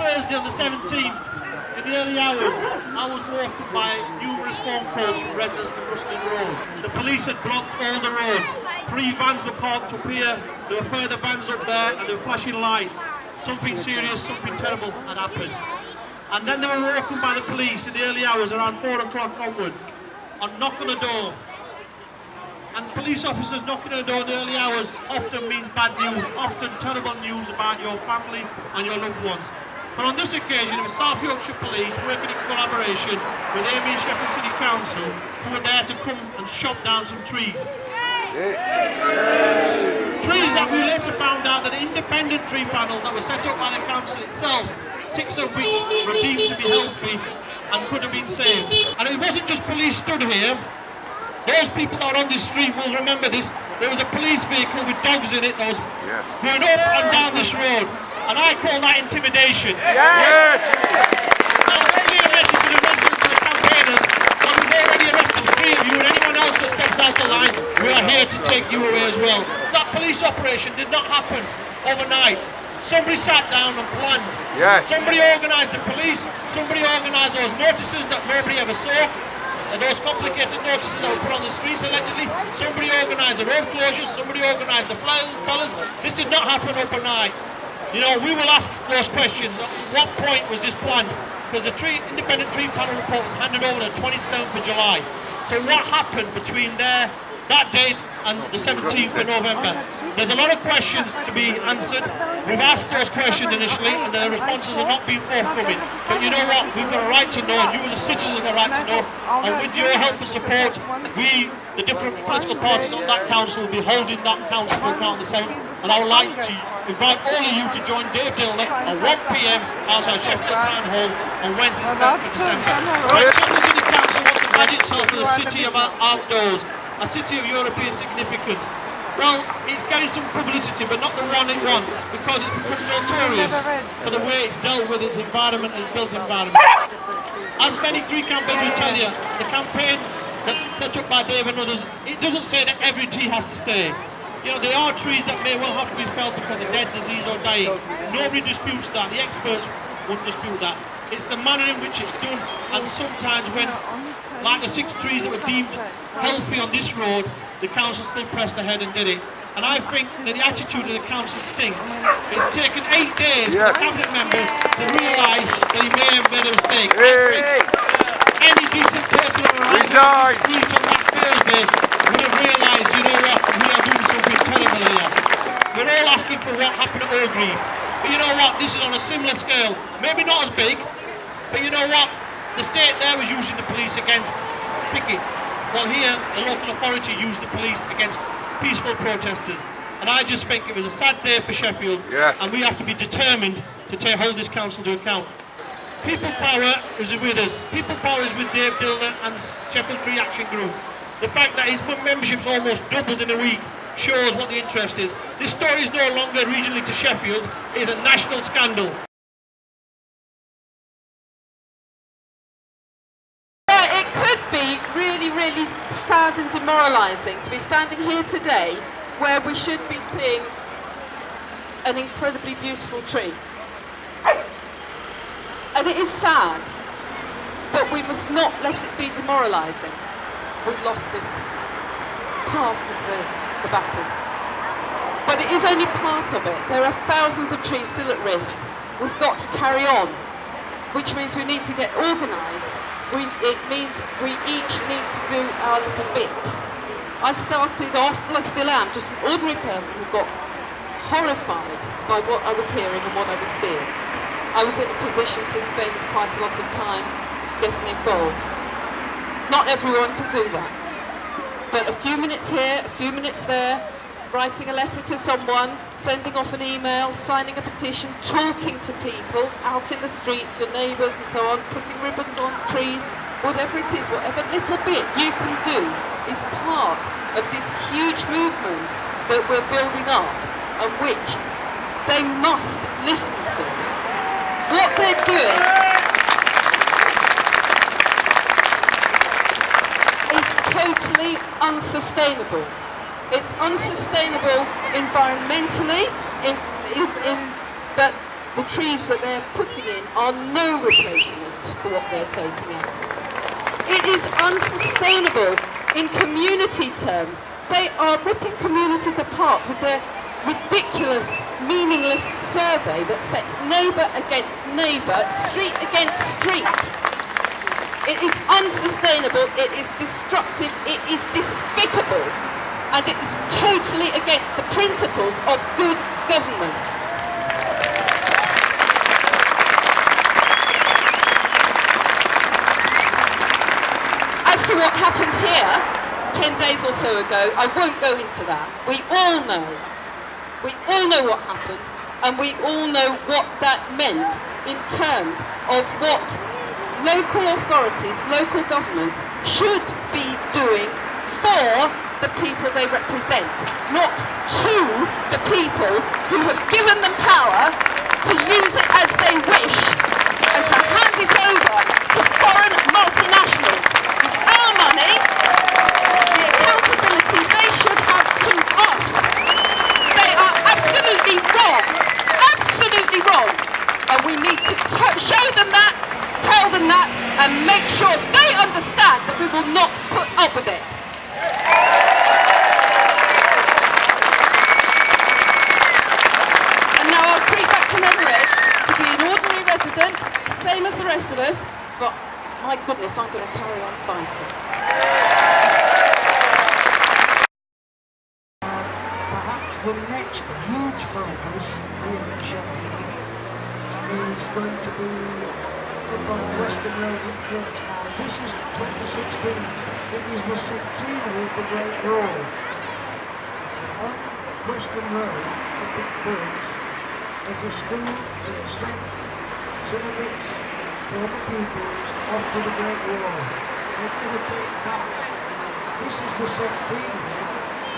Thursday on the 17th, in the early hours, I was woken by numerous phone calls from residents from Rustlings Road. The police had blocked all the roads. 3 vans were parked up here, there were further vans up there, and they were flashing lights. Something serious, something terrible had happened. And then they were woken by the police in the early hours, around 4 o'clock onwards, and knock on the door. And police officers knocking on the door in the early hours often means bad news, often terrible news about your family and your loved ones. But on this occasion, it was South Yorkshire Police working in collaboration with Amey and Sheffield City Council, who were there to come and chop down some trees. Trees that we later found out that the independent tree panel that was set up by the council itself, 6 of which were deemed to be healthy and could have been saved. And it wasn't just police stood here. Those people that are on this street will remember this. There was a police vehicle with dogs in it that was going up and down this road. And I call that intimidation. Yes! Now, a clear message to the residents and the campaigners that we've already arrested 3 of you, and anyone else that steps out of line, we are here to take you away as well. That police operation did not happen overnight. Somebody sat down and planned. Yes. Somebody organised the police, somebody organised those notices that nobody ever saw. Those complicated notices that were put on the streets allegedly. Somebody organised the road closures, somebody organised the flyers. This did not happen overnight. You know, we will ask those questions. At what point was this planned? Because the independent tree panel report was handed over on the 27th of July. So what happened between that date and the 17th of November? There's a lot of questions to be answered. We've asked those questions initially and the responses are not being forthcoming. But you know what? We've got a right to know, and you as a citizen have a right to know. And with your help and support, we, the different political parties on that council, will be holding that council to account on the 7th. And I would like to invite all of you to join Dave Dillner at 1 p.m. outside Sheffield Town Hall on Wednesday the 7th of December. Sheffield City Council wants to badge itself as a city of outdoors, a city of European significance. Well, it's getting some publicity, but not the one it wants, because it's become notorious for the way it's dealt with its environment and its built environment. As many tree campaigners will tell you, the campaign that's set up by Dave and others, it doesn't say that every tree has to stay. You know, there are trees that may well have to be felled because of dead, disease or dying. Nobody disputes that. The experts won't dispute that. It's the manner in which it's done, and sometimes when, like the 6 trees that were deemed healthy on this road, the council still pressed ahead and did it. And I think that the attitude of the council stinks. It's taken 8 days for the cabinet member to realise that he may have made a mistake. I think any decent person around the street on that Thursday would have realised, you know what, we are doing something terrible here. We're all asking for what happened at Orgreave. But you know what, this is on a similar scale. Maybe not as big, but you know what, the state there was using the police against pickets. Well, here, the local authority used the police against peaceful protesters. And I just think it was a sad day for Sheffield, and we have to be determined to hold this council to account. People power is with us. People power is with Dave Dillner and the Sheffield Tree Action Group. The fact that his membership's almost doubled in a week shows what the interest is. This story is no longer regionally to Sheffield, it is a national scandal. Really sad and demoralising to be standing here today where we should be seeing an incredibly beautiful tree. And it is sad, but we must not let it be demoralising. We lost this part of the battle. But it is only part of it. There are thousands of trees still at risk. We've got to carry on, which means we need to get organised. It means we each need to do our little bit. I started off, well I still am, just an ordinary person who got horrified by what I was hearing and what I was seeing. I was in a position to spend quite a lot of time getting involved. Not everyone can do that. But a few minutes here, a few minutes there, writing a letter to someone, sending off an email, signing a petition, talking to people out in the streets, your neighbours and so on, putting ribbons on trees, whatever it is, whatever little bit you can do is part of this huge movement that we're building up and which they must listen to. What they're doing is totally unsustainable. It's unsustainable environmentally, in that the trees that they're putting in are no replacement for what they're taking out. It is unsustainable in community terms. They are ripping communities apart with their ridiculous, meaningless survey that sets neighbour against neighbour, street against street. It is unsustainable, it is destructive, it is despicable, and it is totally against the principles of good government. As for what happened here 10 days or so ago, I won't go into that. We all know what happened, and we all know what that meant in terms of what local authorities, local governments should be doing for the people they represent, not to the people who have given them power to use it as they wish and to hand it over to foreign multinationals. With our money, the accountability they should have to us. They are absolutely wrong, and we need to show them that, tell them that, and make sure they understand that we will not put up with it. And now I'll creep back to Neverett to be an ordinary resident, same as the rest of us, but my goodness, I'm going to carry on fighting. Perhaps the next huge focus here in Sheffield is going to be up on Western Road in Crunch. Now, this is 2016. It is the centenary of the Great War. On Western Road, up in Crunch, there's a school that sent some of its former pupils off to the Great War. They never came back. This is the centenary.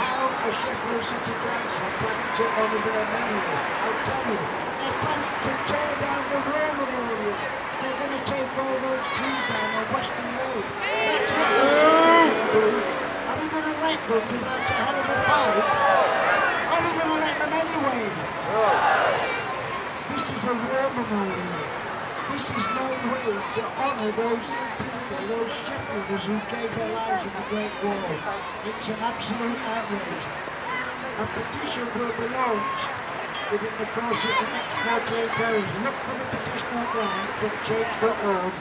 How a Sheffield City Council planning to honour their memory? I'll tell you, they're planning to tear down the War Memorial. They're going to take all those trees down on Western Road. That's what they're saying they're going to do. Are we going to let them without a hell of a fight? Are we going to let them anyway? This is a War Memorial. This is no way to honour those people, those Sheffielders who gave their lives in the Great War. It's an absolute outrage. A petition will be launched within the course of the next 48 hours. Look for the petition online from change.org.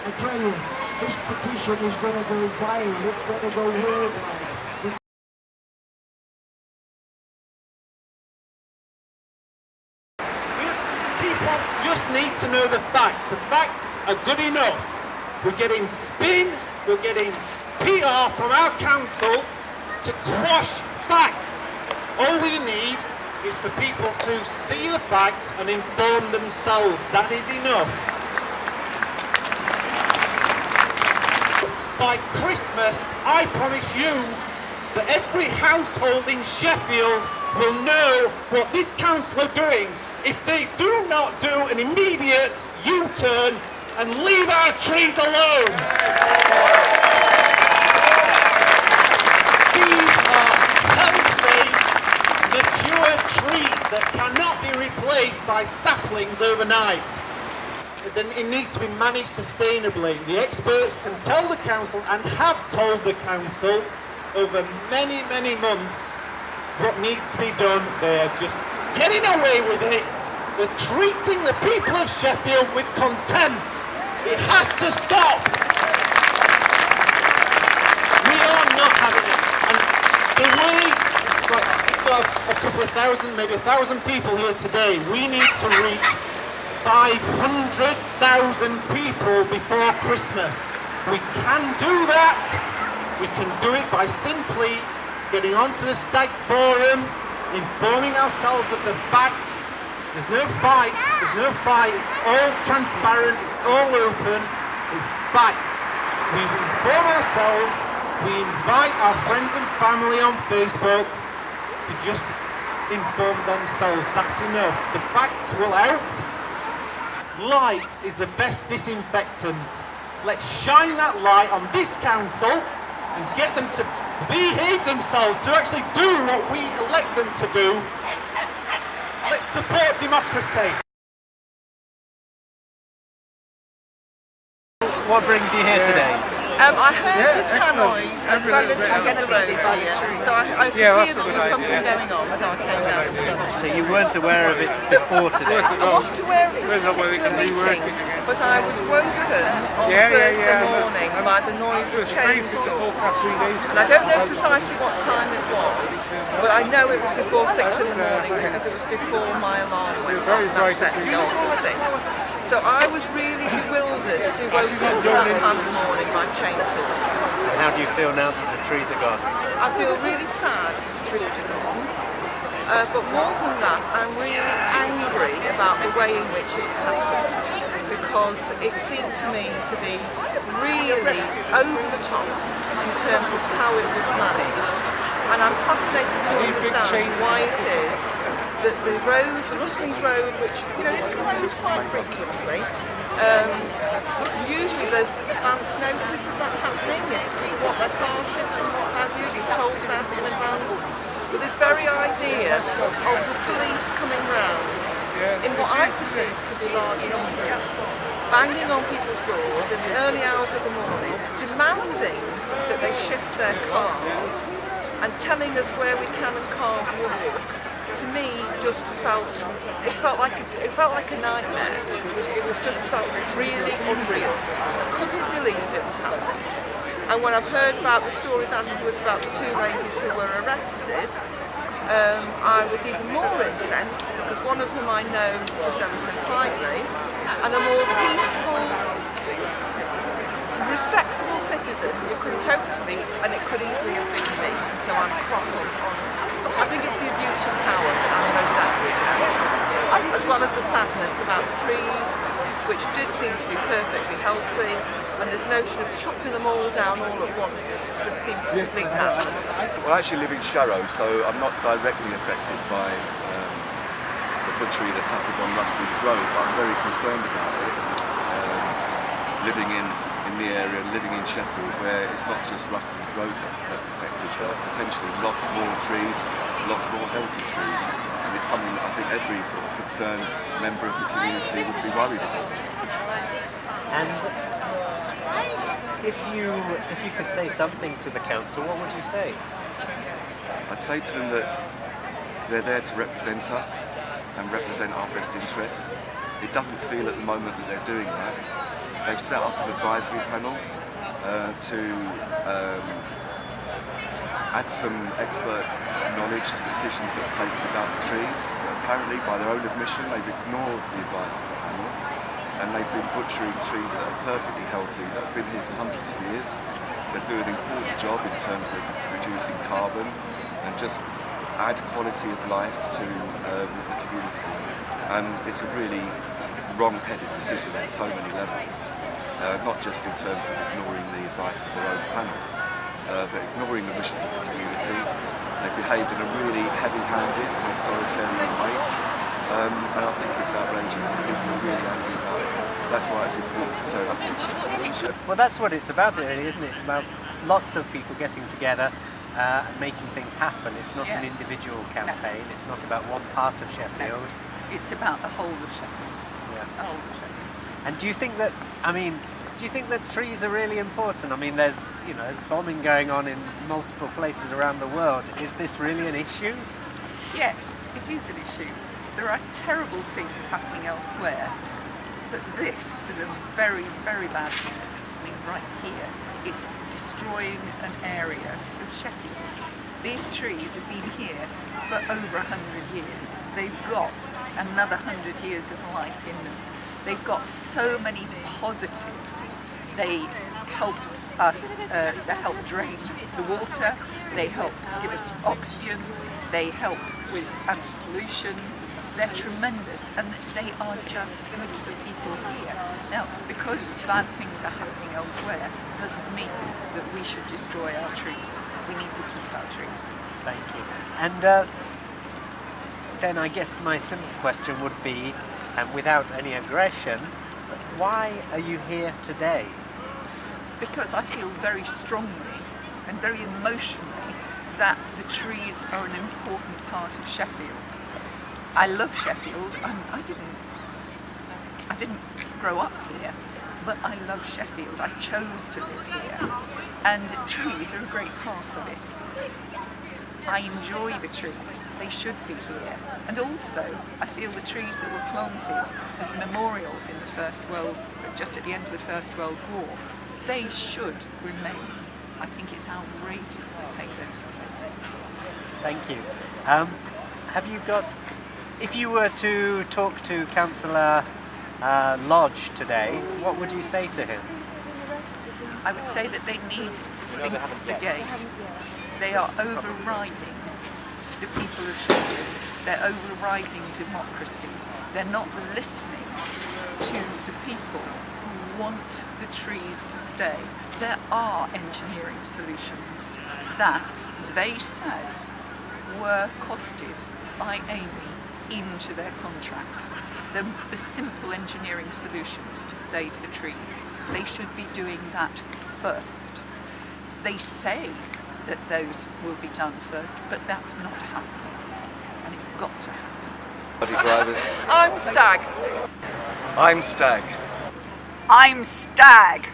I tell you, this petition is going to go viral, it's going to go worldwide. People just need to know the facts. The facts are good enough. We're getting spin, we're getting PR from our council to quash facts. All we need is for people to see the facts and inform themselves. That is enough. By Christmas, I promise you that every household in Sheffield will know what this council are doing if they do not do an immediate U-turn and leave our trees alone. These are healthy, mature trees that cannot be replaced by saplings overnight. Then it needs to be managed sustainably. The experts can tell the council and have told the council over many, many months what needs to be done. They are just getting away with it. They're treating the people of Sheffield with contempt. It has to stop. We are not having it. And the way, right, we've got a couple of thousand, maybe 1,000 people here today. We need to reach 500,000 people before Christmas. We can do that. We can do it by simply getting onto the STAG forum, informing ourselves of the facts. There's no fight, it's all transparent, it's all open, it's facts. We inform ourselves, we invite our friends and family on Facebook to just inform themselves. That's enough. The facts will out. Light is the best disinfectant. Let's shine that light on this council and get them to behave themselves, to actually do what we elect them to do. Let's support democracy. what brings you here today? I heard the tannoy, and so I live just down the road here, so I could hear that there was something going on, so I came down to see. So you weren't aware of it before today? I wasn't aware of this particular meeting, but I was woken on Thursday morning by the noise of chainsaws. And I don't know precisely what time it was, but I know it was before 6 in the morning because it was before my alarm went off, and that set me off at 6. So I was really bewildered to be woken up at that time of the morning by chainsaws. And how do you feel now that the trees are gone? I feel really sad the trees are gone. But more than that, I'm really angry about the way in which it happened, because it seemed to me to be really over the top in terms of how it was managed. And I'm fascinated to understand why it is that the road, the Rustlings Road, which is closed quite frequently, usually there's advance notice of that happening, if people want their car shipped and what have you, you're told about it in advance. But this very idea of the police coming round in what I perceive to be large numbers, banging on people's doors in the early hours of the morning, demanding that they shift their cars and telling us where we can and can't walk, to me just felt like a nightmare. It was just felt really unreal. I couldn't believe it was happening. And when I've heard about the stories afterwards about the 2 ladies who were arrested, I was even more incensed because one of them I know just ever so slightly, and a more peaceful, respectable citizen you could hope to meet, and it could easily have been me. So I'm cross on. I think it's the abuse of power that I'm most angry about, as well as the sadness about the trees, which did seem to be perfectly healthy, and this notion of chopping them all down all at once just seems complete madness. Well, I actually live in Sharrow, so I'm not directly affected by the butchery that's happened on Rustlings Road, but I'm very concerned about it. Living in the area, living in Sheffield, where it's not just Rustlings Road that's affected, but potentially lots more trees, lots more healthy trees. And it's something that I think every sort of concerned member of the community would be worried about. And if you could say something to the council, what would you say? I'd say to them that they're there to represent us and represent our best interests. It doesn't feel at the moment that they're doing that. They've set up an advisory panel to add some expert knowledge to decisions that are taken about the trees. But apparently, by their own admission, they've ignored the advice of the panel, and they've been butchering trees that are perfectly healthy, that have been here for hundreds of years. They do an important job in terms of reducing carbon and just add quality of life to the community. And it's a really wrong-headed decision on so many levels, not just in terms of ignoring the advice of their own panel, but ignoring the wishes of the community. They behaved in a really heavy-handed and authoritarian way, and I think it's outrageous and people are really angry about it. That's why it's important to turn up. Well, that's what it's about, really, isn't it? It's about lots of people getting together and making things happen. It's not an individual campaign. No. It's not about one part of Sheffield. No. It's about the whole of Sheffield. And do you think that trees are really important? I mean, there's bombing going on in multiple places around the world. Is this really an issue? Yes, it is an issue. There are terrible things happening elsewhere, but this is a very, very bad thing that's happening right here. It's destroying an area of Sheffield. These trees have been here for over 100 years. They've got another 100 years of life in them. They've got so many positives. They help us, they help drain the water, they help give us oxygen, they help with anti-pollution. They're tremendous, and they are just good for people here. Now, because bad things are happening elsewhere doesn't mean that we should destroy our trees. We need to keep our trees. Thank you. And then I guess my simple question would be, and without any aggression, why are you here today? Because I feel very strongly and very emotionally that the trees are an important part of Sheffield. I love Sheffield. I didn't grow up here, but I love Sheffield. I chose to live here, and trees are a great part of it. I enjoy the trees, they should be here. And also, I feel the trees that were planted as memorials in just at the end of the First World War, they should remain. I think it's outrageous to take those away. Thank you. If you were to talk to Councillor Lodge today, what would you say to him? I would say that they need to think the game. They are overriding the people of Sheffield. They're overriding democracy. They're not listening to the people who want the trees to stay. There are engineering solutions that they said were costed by Amey into their contract. The simple engineering solutions to save the trees. They should be doing that first. They say that those will be done first, but that's not happening, and it's got to happen. I'm STAG. I'm STAG. I'm STAG.